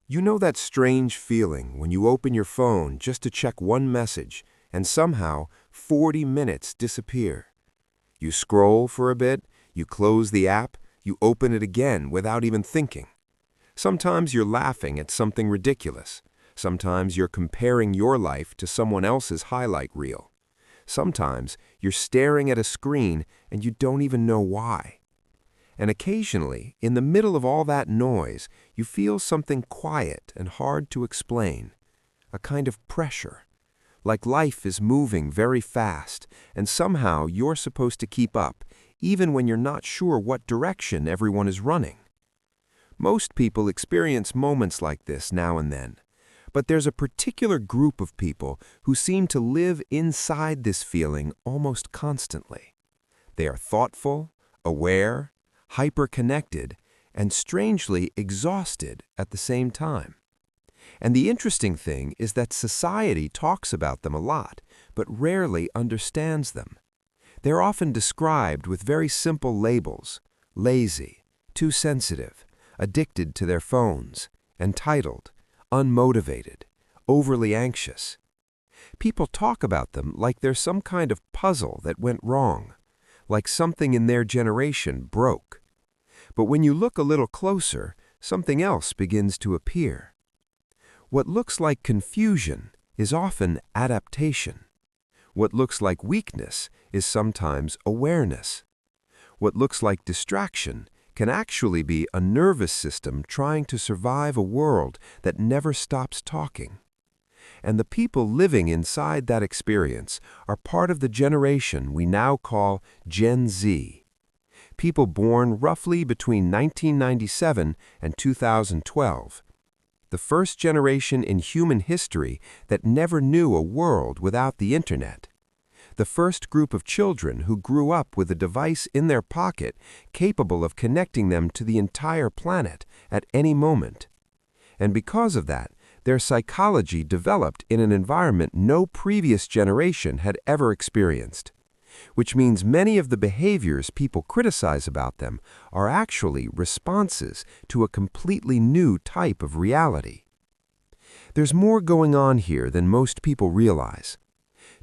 You know that strange feeling when you open your phone just to check one message and somehow 40 minutes disappear? You scroll for a bit, you close the app, you open it again without even thinking. Sometimes you're laughing at something ridiculous. Sometimes you're comparing your life to someone else's highlight reel. Sometimes you're staring at a screen and you don't even know why. And occasionally, in the middle of all that noise, you feel something quiet and hard to explain, a kind of pressure, like life is moving very fast, and somehow you're supposed to keep up, even when you're not sure what direction everyone is running. Most people experience moments like this now and then, but there's a particular group of people who seem to live inside this feeling almost constantly. They are thoughtful, aware, hyper-connected, and strangely exhausted at the same time. And the interesting thing is that society talks about them a lot, but rarely understands them. They're often described with very simple labels: lazy, too sensitive, addicted to their phones, entitled, unmotivated, overly anxious. People talk about them like they're some kind of puzzle that went wrong, like something in their generation broke. But when you look a little closer, something else begins to appear. What looks like confusion is often adaptation. What looks like weakness is sometimes awareness. What looks like distraction can actually be a nervous system trying to survive a world that never stops talking. And the people living inside that experience are part of the generation we now call Gen Z. People born roughly between 1997 and 2012. The first generation in human history that never knew a world without the internet. The first group of children who grew up with a device in their pocket capable of connecting them to the entire planet at any moment. And because of that, their psychology developed in an environment no previous generation had ever experienced, which means many of the behaviors people criticize about them are actually responses to a completely new type of reality. There's more going on here than most people realize.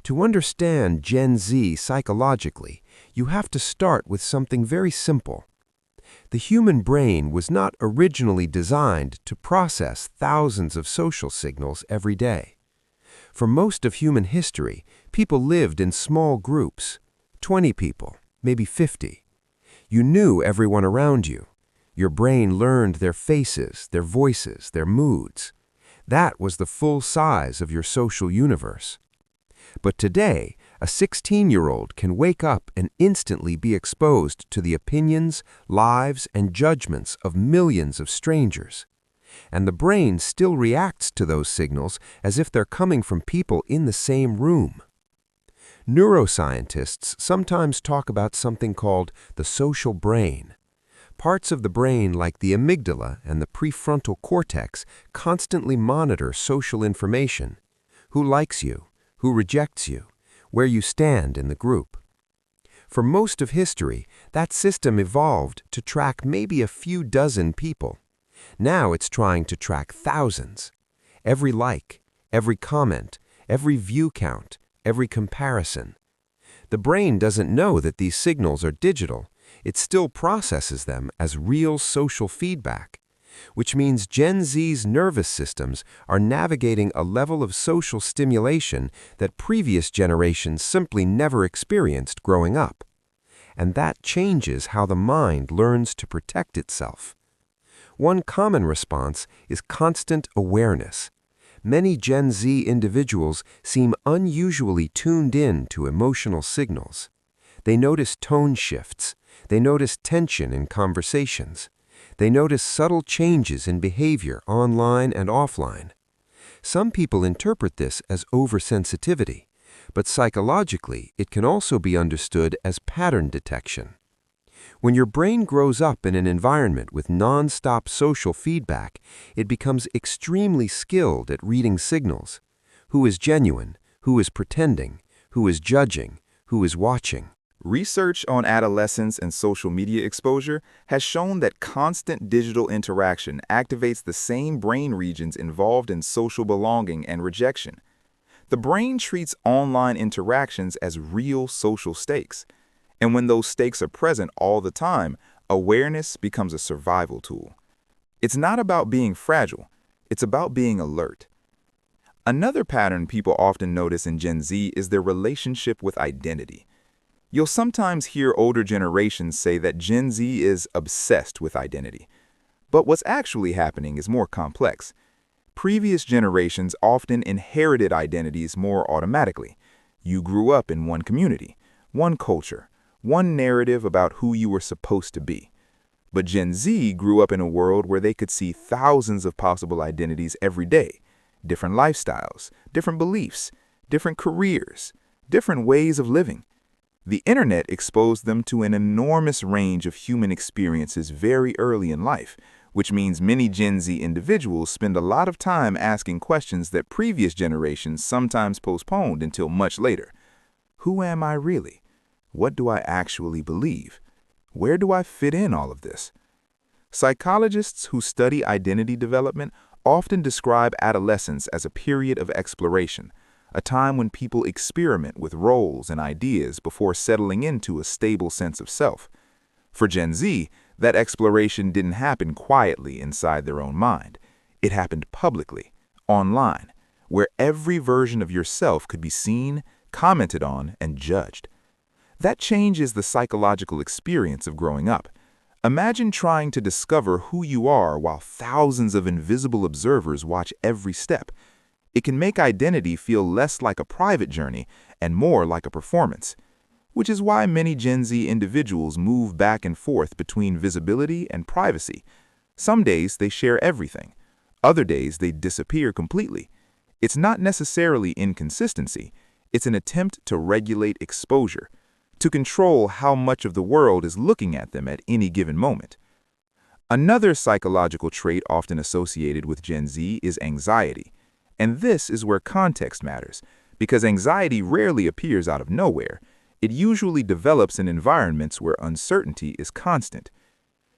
To understand Gen Z psychologically, you have to start with something very simple. The human brain was not originally designed to process thousands of social signals every day. For most of human history, people lived in small groups, 20 people, maybe 50. You knew everyone around you. Your brain learned their faces, their voices, their moods. That was the full size of your social universe. But today, a 16-year-old can wake up and instantly be exposed to the opinions, lives, and judgments of millions of strangers. And the brain still reacts to those signals as if they're coming from people in the same room. Neuroscientists sometimes talk about something called the social brain. Parts of the brain like the amygdala and the prefrontal cortex constantly monitor social information: who likes you, who rejects you, where you stand in the group. For most of history, that system evolved to track maybe a few dozen people. Now it's trying to track thousands. Every like, every comment, every view count, every comparison. The brain doesn't know that these signals are digital. It still processes them as real social feedback, which means Gen Z's nervous systems are navigating a level of social stimulation that previous generations simply never experienced growing up. And that changes how the mind learns to protect itself. One common response is constant awareness. Many Gen Z individuals seem unusually tuned in to emotional signals. They notice tone shifts. They notice tension in conversations. They notice subtle changes in behavior online and offline. Some people interpret this as oversensitivity, but psychologically it can also be understood as pattern detection. When your brain grows up in an environment with non-stop social feedback, it becomes extremely skilled at reading signals. Who is genuine? Who is pretending? Who is judging? Who is watching? Research on adolescence and social media exposure has shown that constant digital interaction activates the same brain regions involved in social belonging and rejection. The brain treats online interactions as real social stakes. And when those stakes are present all the time, awareness becomes a survival tool. It's not about being fragile, it's about being alert. Another pattern people often notice in Gen Z is their relationship with identity. You'll sometimes hear older generations say that Gen Z is obsessed with identity. But what's actually happening is more complex. Previous generations often inherited identities more automatically. You grew up in one community, one culture, one narrative about who you were supposed to be. But Gen Z grew up in a world where they could see thousands of possible identities every day. Different lifestyles, different beliefs, different careers, different ways of living. The internet exposed them to an enormous range of human experiences very early in life, which means many Gen Z individuals spend a lot of time asking questions that previous generations sometimes postponed until much later. Who am I really? What do I actually believe? Where do I fit in all of this? Psychologists who study identity development often describe adolescence as a period of exploration, a time when people experiment with roles and ideas before settling into a stable sense of self. For Gen Z, that exploration didn't happen quietly inside their own mind. It happened publicly, online, where every version of yourself could be seen, commented on, and judged. That changes the psychological experience of growing up. Imagine trying to discover who you are while thousands of invisible observers watch every step. It can make identity feel less like a private journey and more like a performance, which is why many Gen Z individuals move back and forth between visibility and privacy. Some days they share everything. Other days they disappear completely. It's not necessarily inconsistency. It's an attempt to regulate exposure, to control how much of the world is looking at them at any given moment. Another psychological trait often associated with Gen Z is anxiety. And this is where context matters, because anxiety rarely appears out of nowhere. It usually develops in environments where uncertainty is constant.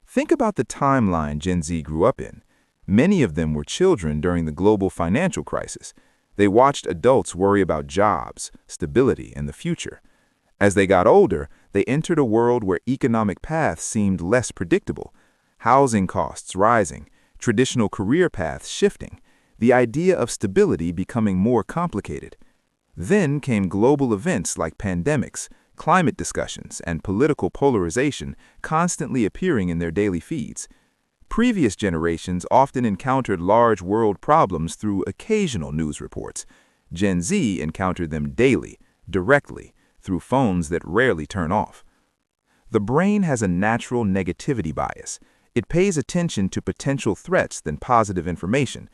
Think about the timeline Gen Z grew up in. Many of them were children during the global financial crisis. They watched adults worry about jobs, stability, and the future. As they got older, they entered a world where economic paths seemed less predictable, housing costs rising, traditional career paths shifting, the idea of stability becoming more complicated. Then came global events like pandemics, climate discussions, and political polarization constantly appearing in their daily feeds. Previous generations often encountered large world problems through occasional news reports. Gen Z encountered them daily, directly, through phones that rarely turn off. The brain has a natural negativity bias. It pays attention to potential threats than positive information.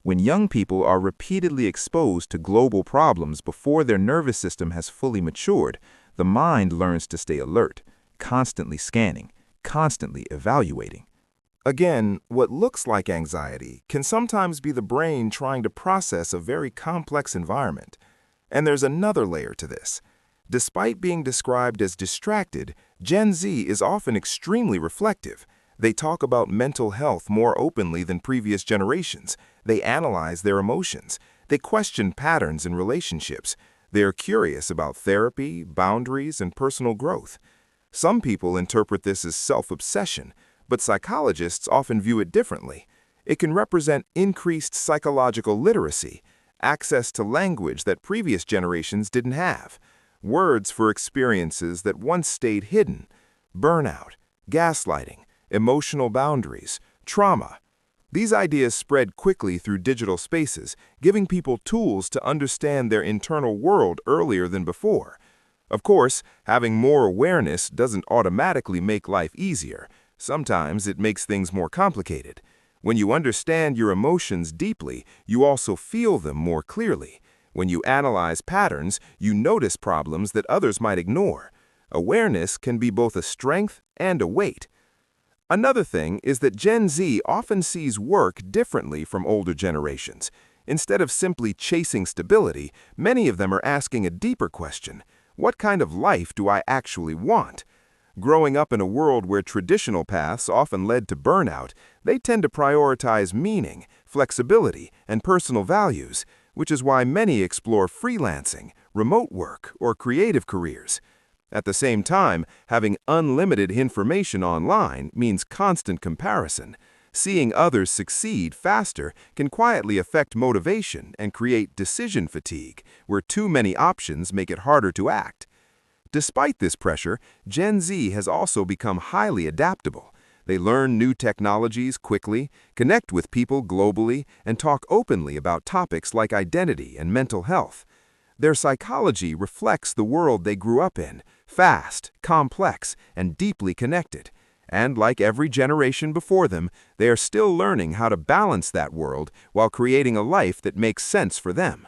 When young people are repeatedly exposed to global problems before their nervous system has fully matured, the mind learns to stay alert, constantly scanning, constantly evaluating. Again, what looks like anxiety can sometimes be the brain trying to process a very complex environment. And there's another layer to this. Despite being described as distracted, Gen Z is often extremely reflective. They talk about mental health more openly than previous generations. They analyze their emotions. They question patterns in relationships. They are curious about therapy, boundaries, and personal growth. Some people interpret this as self-obsession, but psychologists often view it differently. It can represent increased psychological literacy, access to language that previous generations didn't have, words for experiences that once stayed hidden, burnout, gaslighting, emotional boundaries, trauma. These ideas spread quickly through digital spaces, giving people tools to understand their internal world earlier than before. Of course, having more awareness doesn't automatically make life easier. Sometimes it makes things more complicated. When you understand your emotions deeply, you also feel them more clearly. When you analyze patterns, you notice problems that others might ignore. Awareness can be both a strength and a weight. Another thing is that Gen Z often sees work differently from older generations. Instead of simply chasing stability, many of them are asking a deeper question. What kind of life do I actually want? Growing up in a world where traditional paths often led to burnout, they tend to prioritize meaning, flexibility, and personal values, which is why many explore freelancing, remote work, or creative careers. At the same time, having unlimited information online means constant comparison. Seeing others succeed faster can quietly affect motivation and create decision fatigue, where too many options make it harder to act. Despite this pressure, Gen Z has also become highly adaptable. They learn new technologies quickly, connect with people globally, and talk openly about topics like identity and mental health. Their psychology reflects the world they grew up in, fast, complex, and deeply connected. And like every generation before them, they are still learning how to balance that world while creating a life that makes sense for them.